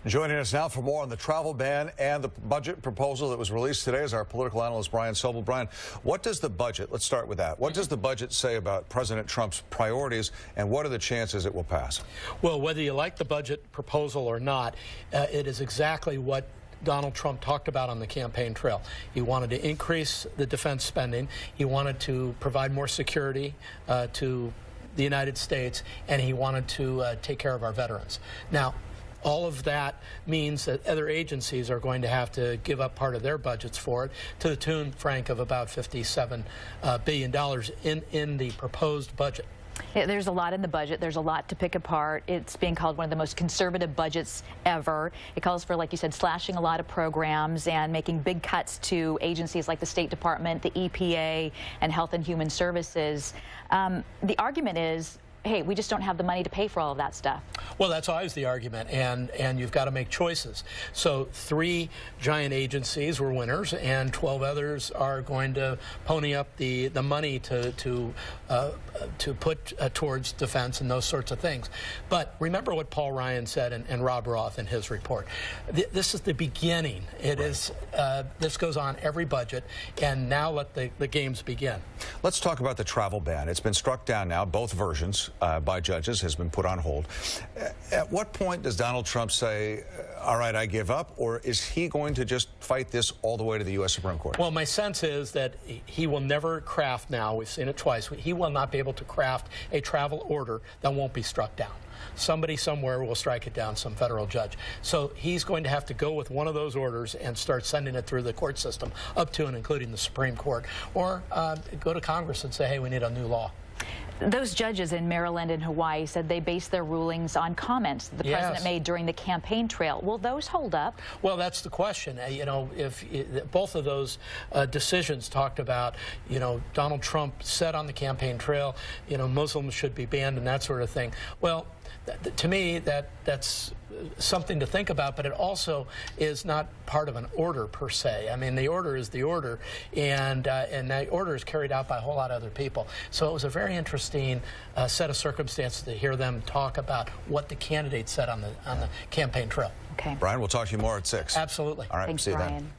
Joining us now for more on the travel ban and the budget proposal that was released today is our political analyst, Brian Sobel. Brian, what does the budget, let's start with that. What does the budget say about President Trump's priorities, and what are the chances it will pass? Well, whether you like the budget proposal or not, it is exactly what Donald Trump talked about on the campaign trail. He wanted to increase the defense spending. He wanted to provide more security to the United States, and he wanted to take care of our veterans. Now, all of that means that other agencies are going to have to give up part of their budgets for it, to the tune, Frank, of about $57 billion in the proposed budget. There's a lot in the budget. There's a lot to pick apart. It's being called one of the most conservative budgets ever. It calls for, like you said, slashing a lot of programs and making big cuts to agencies like the State Department, the EPA, and Health and Human Services. The argument is, hey, we just don't have the money to pay for all of that stuff. Well, that's always the argument, and you've got to make choices. So 3 giant agencies were winners, and 12 others are going to pony up the money to put towards defense and those sorts of things. But remember what Paul Ryan said and Rob Roth in his report. This is the beginning. It is. This goes on every budget, and now let the games begin. Let's talk about the travel ban. It's been struck down now, both versions. By judges, has been put on hold. At what point does Donald Trump say, all right, I give up, or is he going to just fight this all the way to the U.S. Supreme Court? Well, my sense is that he will never craft now, we've seen it twice, he will not be able to craft a travel order that won't be struck down. Somebody somewhere will strike it down, some federal judge. So he's going to have to go with one of those orders and start sending it through the court system, up to and including the Supreme Court, or go to Congress and say, hey, we need a new law. Those judges in Maryland and Hawaii said they based their rulings on comments the president made during the campaign trail. Will those hold up? Well, that's the question. You know, if both of those decisions talked about, you know, Donald Trump said on the campaign trail, you know, Muslims should be banned and that sort of thing. Well, to me, that's something to think about, but it also is not part of an order per se. I mean, the order is the order, and that order is carried out by a whole lot of other people. So it was a very interesting set of circumstances to hear them talk about what the candidates said on the campaign trail. Okay. Brian, we'll talk to you more at 6. Absolutely. All right, Thanks, see you Brian. then.